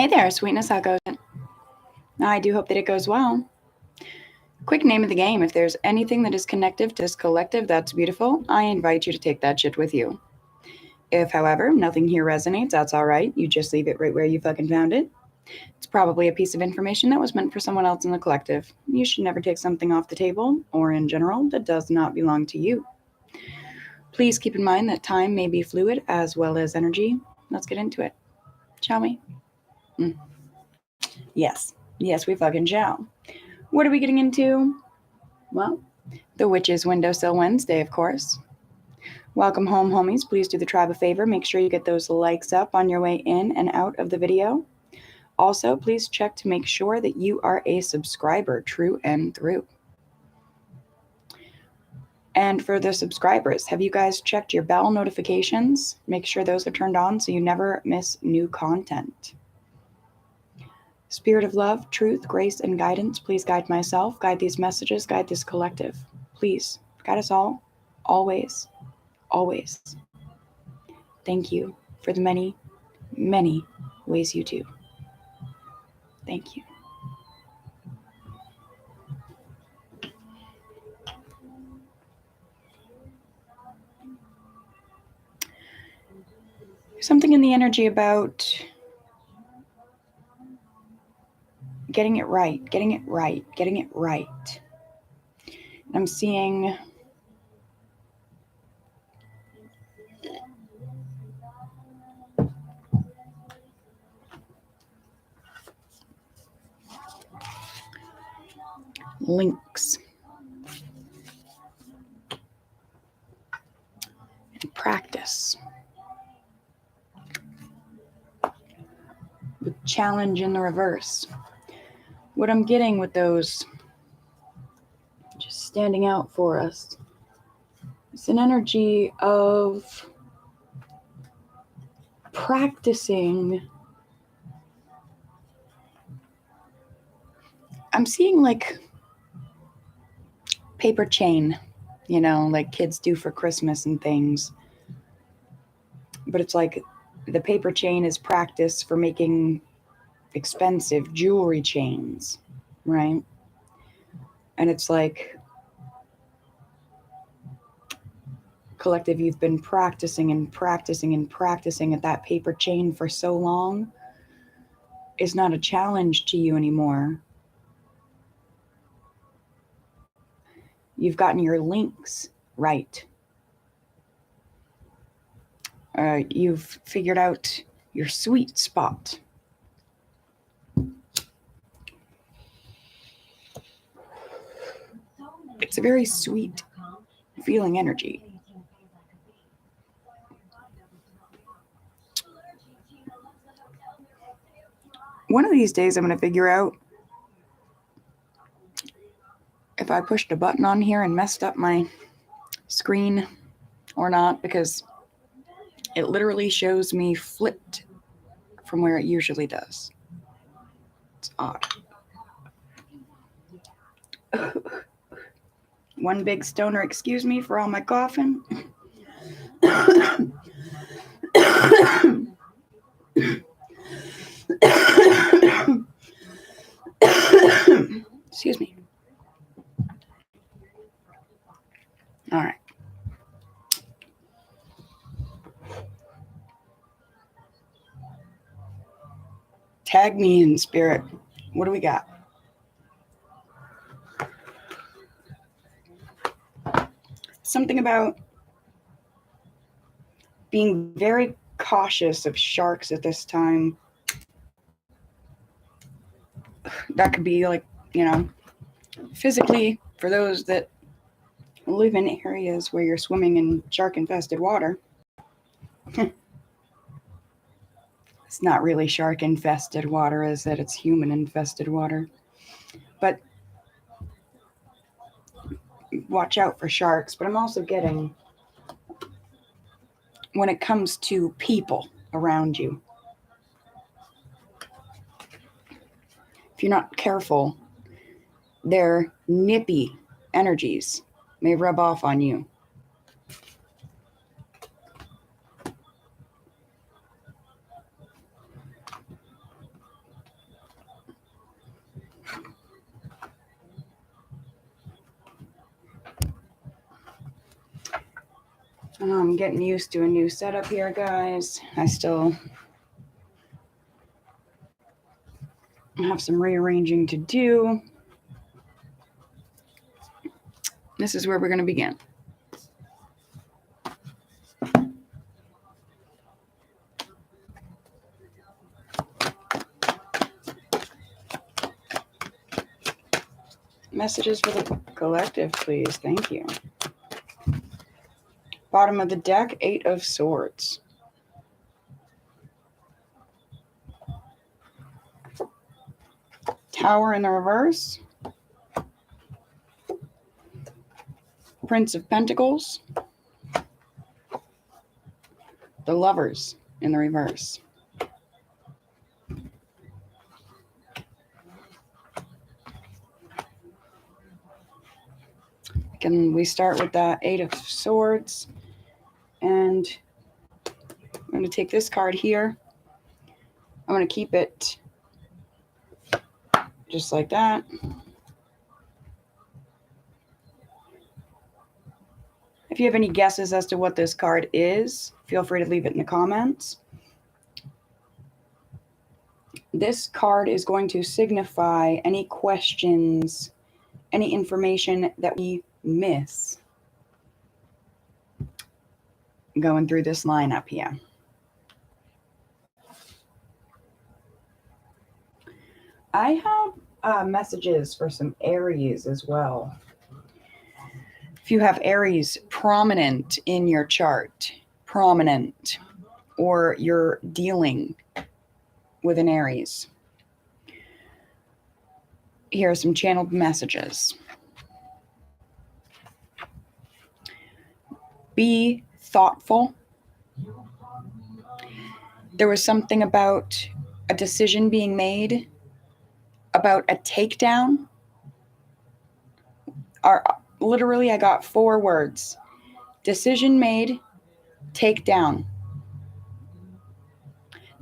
Hey there, sweetness, how goes it? I do hope that it goes well. Quick name of the game. If there's anything that is connective to this collective, that's beautiful. I invite you to take that shit with you. If, however, nothing here resonates, that's all right. You just leave it right where you fucking found it. It's probably a piece of information that was meant for someone else in the collective. You should never take something off the table, or in general, that does not belong to you. Please keep in mind that time may be fluid as well as energy. Let's get into it, shall we? Yes, we fucking shall. What are we getting into? Well, the Witch's Windowsill Wednesday, of course. Welcome home, homies. Please do the tribe a favor. Make sure you get those likes up on your way in and out of the video. Also, please check to make sure that you are a subscriber, true and through. And for the subscribers, have you guys checked your bell notifications? Make sure those are turned on so you never miss new content. Spirit of love, truth, grace, and guidance, please guide myself, guide these messages, guide this collective. Please, guide us all, always, always. Thank you for the many, many ways you do. Thank you. There's something in the energy about getting it right. I'm seeing links and practice with challenge in the reverse. What I'm getting with those just standing out for us, it's an energy of practicing. I'm seeing like paper chain, like kids do for Christmas and things. But it's like the paper chain is practice for making expensive jewelry chains, right? And it's like, collective, you've been practicing at that paper chain for so long. It's not a challenge to you anymore. You've gotten your links right. You've figured out your sweet spot. It's a very sweet feeling energy. One of these days I'm going to figure out if I pushed a button on here and messed up my screen or not, because it literally shows me flipped from where it usually does. It's odd. One big stoner, excuse me for all my coughing. Excuse me. All right. Tag me in, spirit. What do we got? Something about being very cautious of sharks at this time. That could be like, physically, for those that live in areas where you're swimming in shark-infested water. It's not really shark-infested water, is it? It's human-infested water. But watch out for sharks. But I'm also getting, when it comes to people around you, if you're not careful, their nippy energies may rub off on you. I'm getting used to a new setup here, guys. I still have some rearranging to do. This is where we're going to begin. Messages for the collective, please. Thank you. Bottom of the deck, 8 of Swords. Tower in the reverse. Prince of Pentacles. The Lovers in the reverse. Again, we start with that 8 of Swords. And I'm going to take this card here. I'm going to keep it just like that. If you have any guesses as to what this card is, feel free to leave it in the comments. This card is going to signify any questions, any information that we miss going through this lineup here. I have messages for some Aries as well. If you have Aries prominent in your chart, or you're dealing with an Aries, here are some channeled messages. Be thoughtful. There was something about a decision being made, about a takedown. Literally, I got 4 words. Decision made, takedown.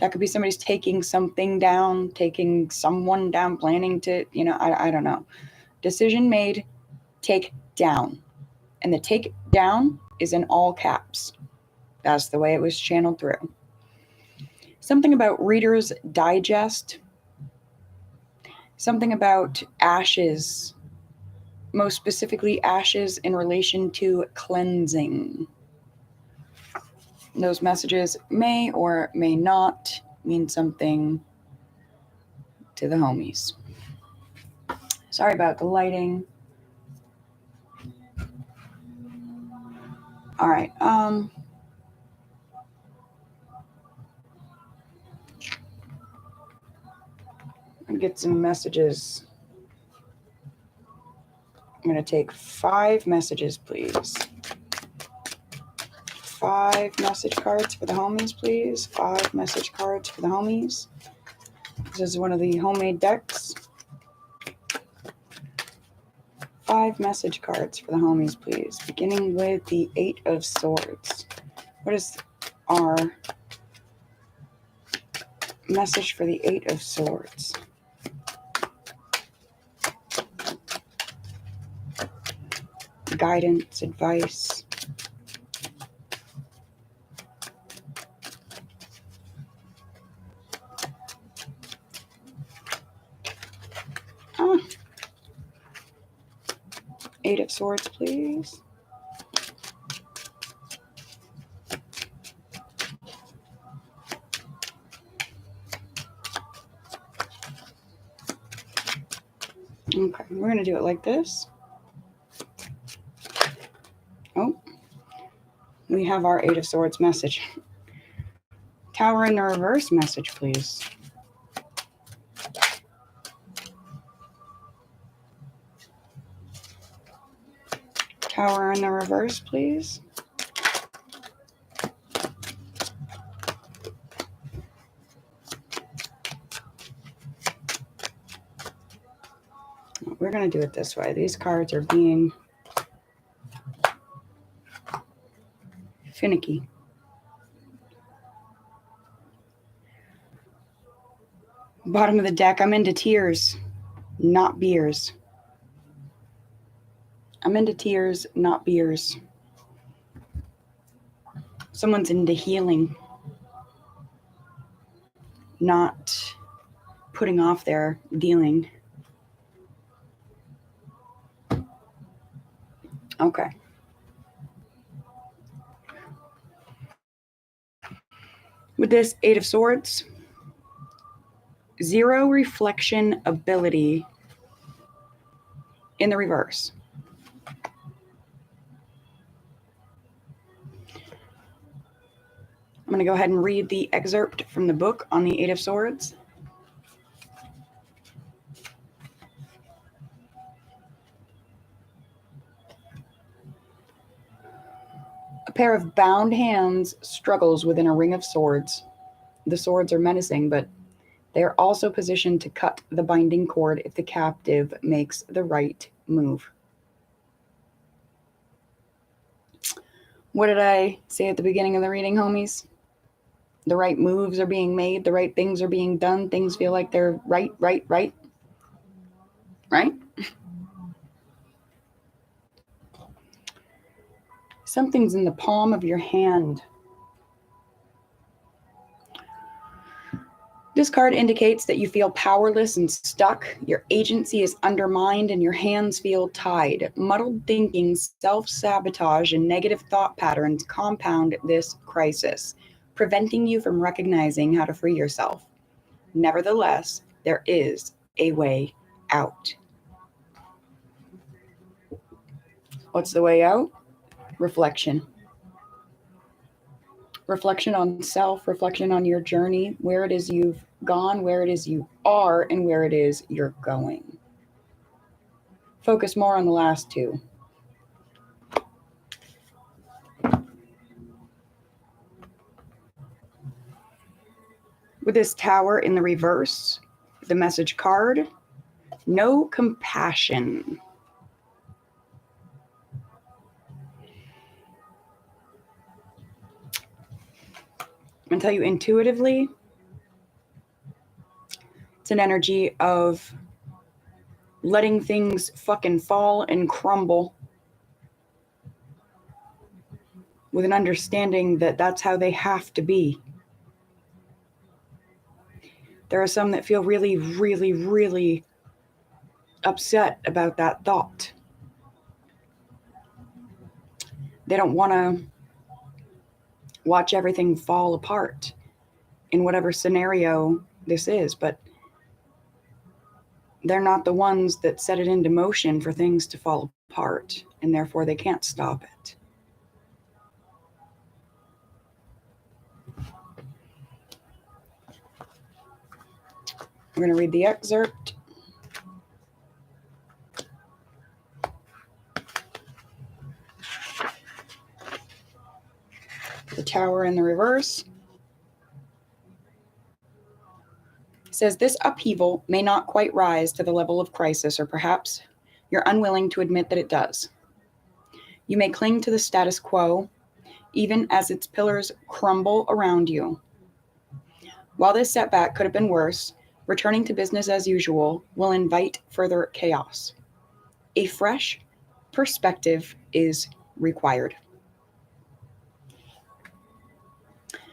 That could be somebody's taking something down, taking someone down, planning to, I don't know. Decision made, take down. And the take down is in all caps. That's the way it was channeled through. Something about Reader's Digest. Something about ashes. Most specifically, ashes in relation to cleansing. Those messages may or may not mean something to the homies. Sorry about the lighting. All right. I'm gonna get some messages. I'm going to take 5 messages, please. 5 message cards for the homies, please. 5 message cards for the homies. This is one of the homemade decks. 5 message cards for the homies, please. Beginning with the 8 of Swords. What is our message for the 8 of Swords? Guidance, advice. Ah. 8 of Swords, please. Okay, we're going to do it like this. Oh, we have our 8 of Swords message. Tower in the reverse message, please. Tower in the reverse, please. We're going to do it this way. These cards are being finicky. Bottom of the deck, I'm into tears, not beers. I'm into tears, not beers. Someone's into healing, not putting off their dealing. Okay. With this Eight of Swords, 0 reflection ability in the reverse. I'm going to go ahead and read the excerpt from the book on the Eight of Swords. A pair of bound hands struggles within a ring of swords. The swords are menacing, but they are also positioned to cut the binding cord if the captive makes the right move. What did I say at the beginning of the reading, homies? The right moves are being made, the right things are being done, things feel like they're right? Right? Something's in the palm of your hand. This card indicates that you feel powerless and stuck. Your agency is undermined and your hands feel tied. Muddled thinking, self-sabotage, and negative thought patterns compound this crisis, preventing you from recognizing how to free yourself. Nevertheless, there is a way out. What's the way out? Reflection. Reflection on self, reflection on your journey, where it is you've gone, where it is you are, and where it is you're going. Focus more on the last two. With this Tower in the reverse, the message card, no compassion. I'm going to tell you intuitively, it's an energy of letting things fucking fall and crumble with an understanding that that's how they have to be. There are some that feel really, really, really upset about that thought. They don't want to watch everything fall apart in whatever scenario this is, but they're not the ones that set it into motion for things to fall apart, and therefore they can't stop it. We're going to read the excerpt. The Tower in the reverse. It says, this upheaval may not quite rise to the level of crisis, or perhaps you're unwilling to admit that it does. You may cling to the status quo, even as its pillars crumble around you. While this setback could have been worse, returning to business as usual will invite further chaos. A fresh perspective is required.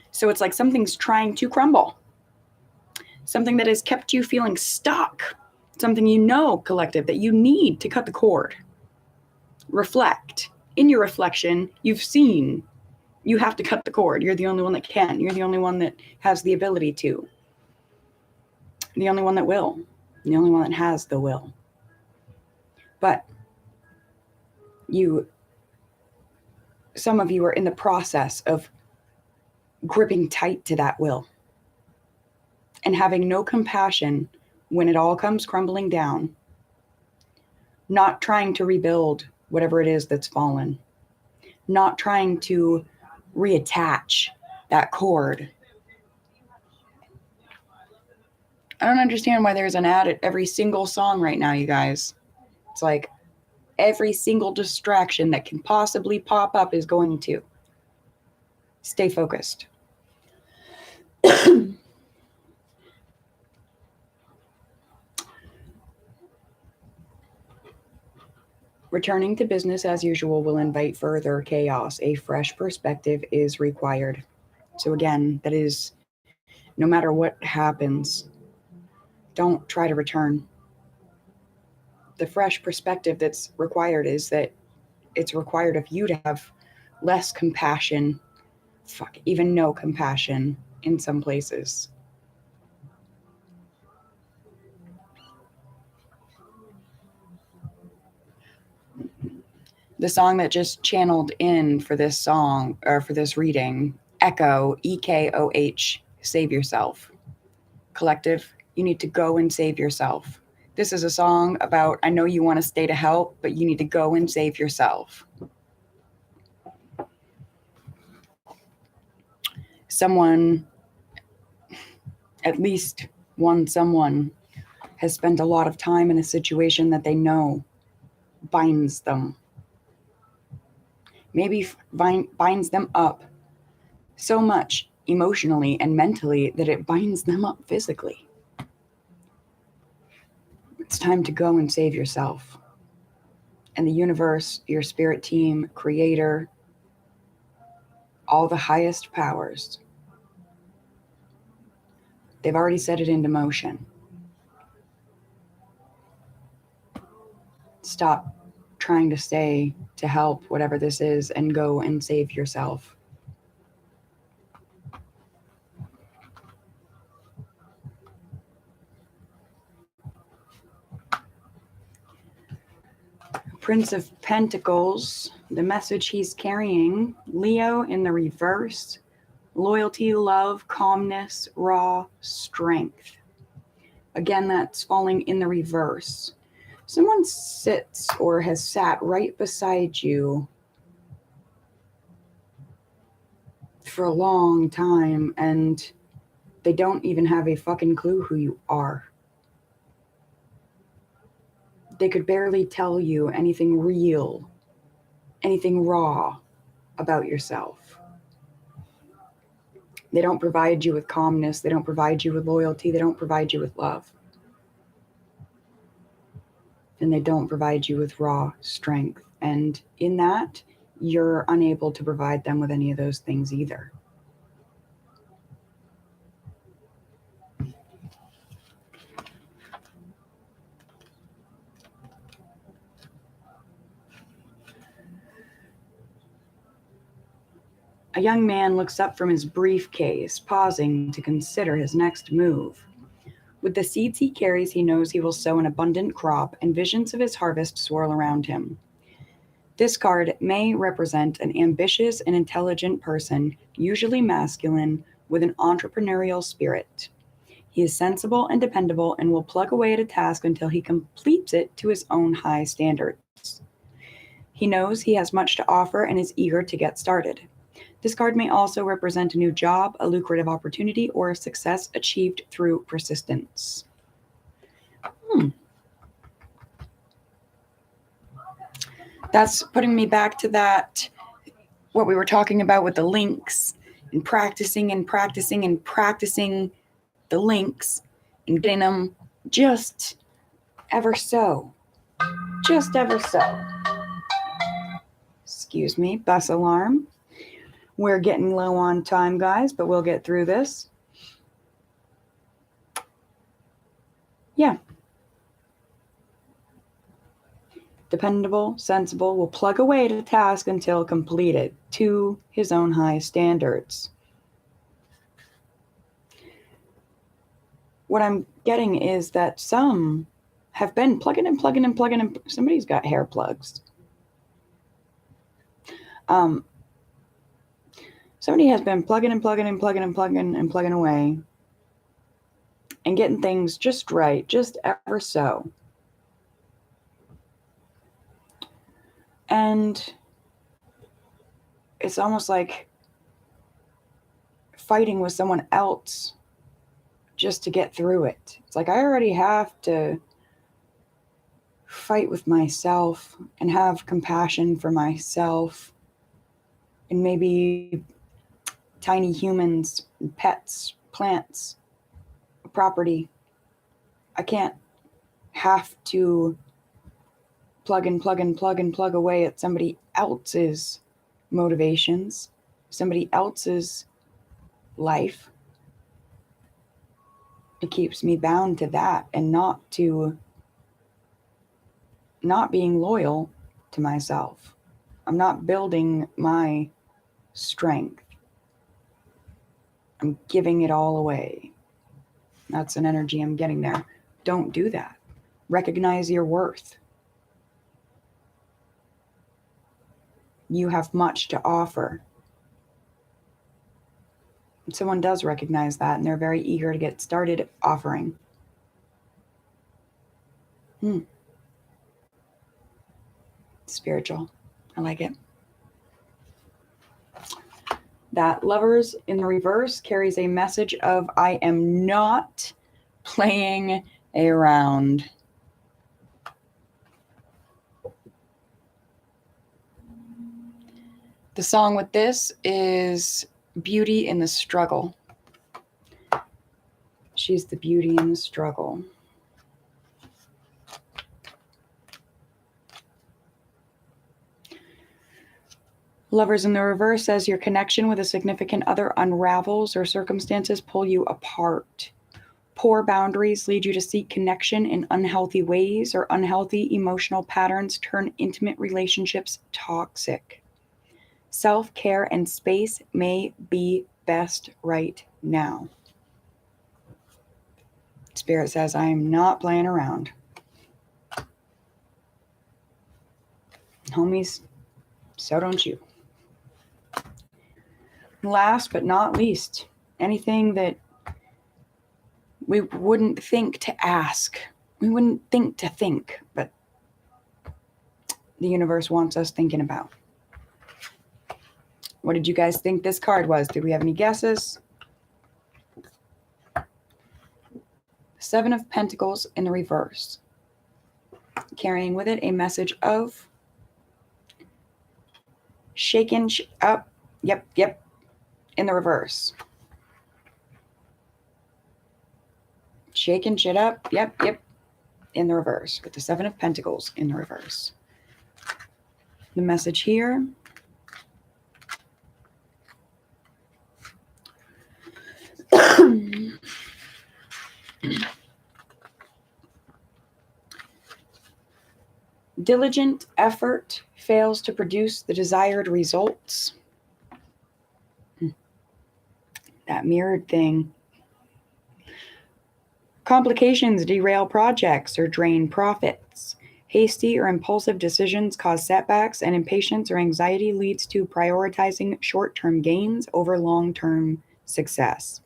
So it's like something's trying to crumble. Something that has kept you feeling stuck. Something you know, collective, that you need to cut the cord. Reflect. In your reflection, you've seen you have to cut the cord. You're the only one that can. You're the only one that has the ability to. The only one that will. The only one that has the will. But some of you are in the process of gripping tight to that will and having no compassion when it all comes crumbling down, not trying to rebuild whatever it is that's fallen, not trying to reattach that cord. I don't understand why there's an ad at every single song right now, you guys. It's like every single distraction that can possibly pop up is going to. Stay focused. Returning to business as usual will invite further chaos. A fresh perspective is required. So, again, that is no matter what happens, don't try to return. The fresh perspective that's required is that it's required of you to have less compassion, even no compassion in some places. The song that just channeled in for this song or for this reading, Echo, EKOH, save yourself. Collective, you need to go and save yourself. This is a song about, I know you want to stay to help, but you need to go and save yourself. Someone, at least one someone, has spent a lot of time in a situation that they know binds them. Maybe binds them up so much emotionally and mentally that it binds them up physically. It's time to go and save yourself. And the universe, your spirit team, creator, all the highest powers, they've already set it into motion. Stop trying to stay to help whatever this is and go and save yourself. Prince of Pentacles, the message he's carrying, Leo in the reverse, loyalty, love, calmness, raw strength. Again, that's falling in the reverse. Someone sits or has sat right beside you for a long time and they don't even have a fucking clue who you are. They could barely tell you anything real, anything raw about yourself. They don't provide you with calmness. They don't provide you with loyalty. They don't provide you with love. And they don't provide you with raw strength. And in that, you're unable to provide them with any of those things either. A young man looks up from his briefcase, pausing to consider his next move. With the seeds he carries, he knows he will sow an abundant crop, and visions of his harvest swirl around him. This card may represent an ambitious and intelligent person, usually masculine, with an entrepreneurial spirit. He is sensible and dependable and will plug away at a task until he completes it to his own high standards. He knows he has much to offer and is eager to get started. This card may also represent a new job, a lucrative opportunity, or a success achieved through persistence. That's putting me back to that, what we were talking about with the links, and practicing and practicing and practicing the links and getting them just ever so. Just ever so. Excuse me, bus alarm. We're getting low on time, guys, but we'll get through this. Yeah. Dependable, sensible, will plug away at a task until completed to his own high standards. What I'm getting is that some have been plugging and plugging and plugging and somebody's got hair plugs. Somebody has been plugging and plugging and plugging and plugging and plugging away and getting things just right, just ever so. And it's almost like fighting with someone else just to get through it. It's like I already have to fight with myself and have compassion for myself and maybe tiny humans, pets, plants, property. I can't have to plug and plug and plug and plug away at somebody else's motivations, somebody else's life, it keeps me bound to that and not being loyal to myself. I'm not building my strength. I'm giving it all away. That's an energy I'm getting there. Don't do that. Recognize your worth. You have much to offer. Someone does recognize that, and they're very eager to get started offering. Spiritual. I like it. That Lovers in the reverse carries a message of, I am not playing around. The song with this is Beauty in the Struggle. She's the beauty in the struggle. Lovers in the reverse says your connection with a significant other unravels or circumstances pull you apart. Poor boundaries lead you to seek connection in unhealthy ways, or unhealthy emotional patterns turn intimate relationships toxic. Self-care and space may be best right now. Spirit says, I am not playing around. Homies, so don't you. Last but not least, anything that we wouldn't think to ask, we wouldn't think to think, but the universe wants us thinking about. What did you guys think this card was? Did we have any guesses? Seven of Pentacles in the reverse, carrying with it a message of shaken up. Yep. In the reverse. Shaking shit up. Yep. In the reverse, with the Seven of Pentacles in the reverse. The message here. Diligent effort fails to produce the desired results. That mirrored thing. Complications derail projects or drain profits. Hasty or impulsive decisions cause setbacks, and impatience or anxiety leads to prioritizing short-term gains over long-term success.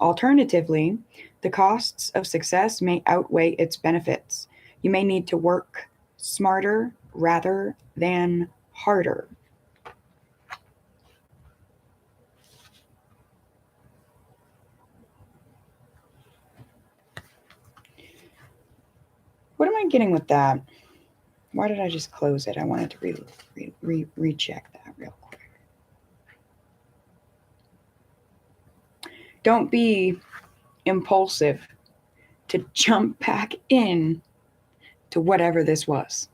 Alternatively, the costs of success may outweigh its benefits. You may need to work smarter rather than harder. What am I getting with that? Why did I just close it? I wanted to recheck that real quick. Don't be impulsive to jump back in to whatever this was.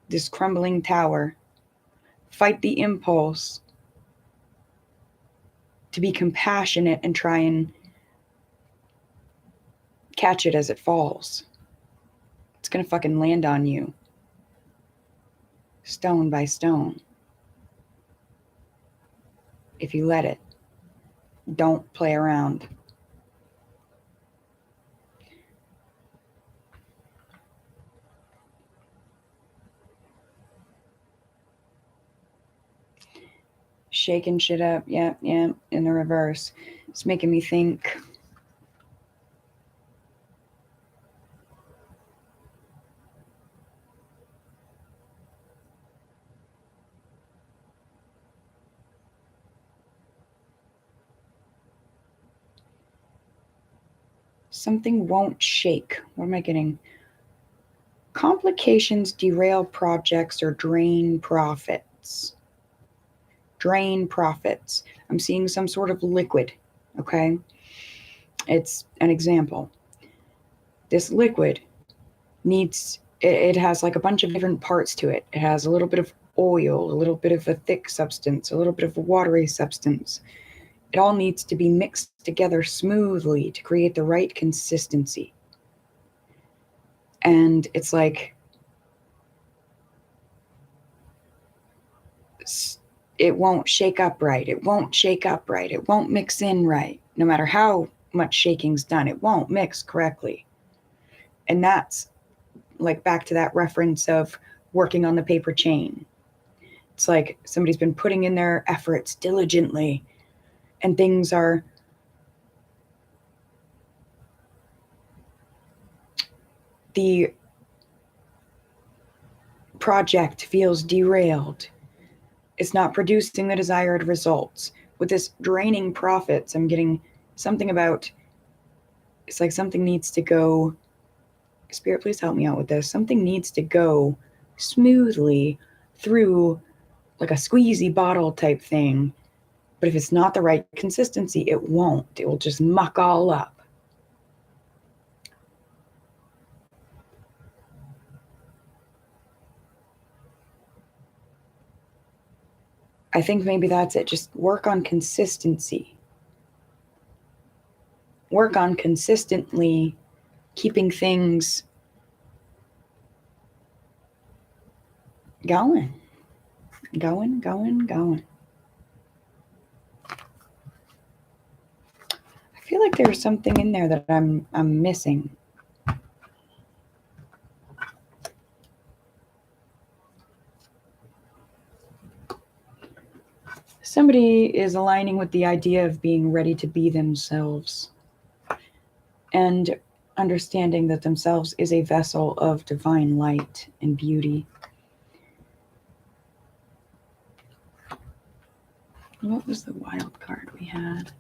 This crumbling tower. Fight the impulse to be compassionate and try and catch it as it falls. It's going to fucking land on you. Stone by stone. If you let it. Don't play around. Shaking shit up. Yeah, in the reverse. It's making me think. Something won't shake. What am I getting? Complications derail projects or drain profits. Drain profits. I'm seeing some sort of liquid, okay? It's an example. This liquid needs it has like a bunch of different parts to it. It has a little bit of oil, a little bit of a thick substance, a little bit of a watery substance. It all needs to be mixed together smoothly to create the right consistency. And it's like, it won't shake up right. It won't shake up right. It won't mix in right. No matter how much shaking's done, it won't mix correctly. And that's like back to that reference of working on the paper chain. It's like somebody's been putting in their efforts diligently, and things are the project feels derailed. It's not producing the desired results. With this draining profits, I'm getting something about, it's like something needs to go, Spirit, please help me out with this. Something needs to go smoothly through like a squeezy bottle type thing. But if it's not the right consistency, it won't. It will just muck all up. I think maybe that's it. Just work on consistency. Work on consistently keeping things going. Going. I feel like there's something in there that I'm missing. Somebody is aligning with the idea of being ready to be themselves and understanding that themselves is a vessel of divine light and beauty. What was the wild card we had?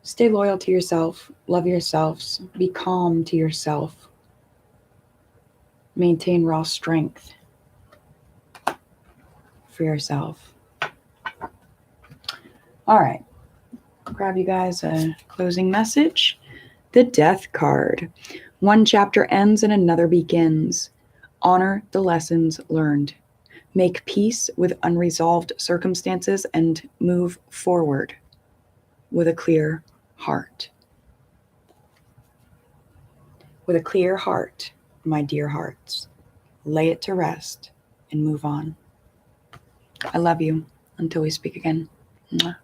Stay loyal to yourself, love yourselves, be calm to yourself, maintain raw strength for yourself. All right, grab you guys a closing message. The Death card. One chapter ends and another begins. Honor the lessons learned. Make peace with unresolved circumstances and move forward with a clear heart. With a clear heart, my dear hearts, lay it to rest and move on. I love you. Until we speak again. Mwah.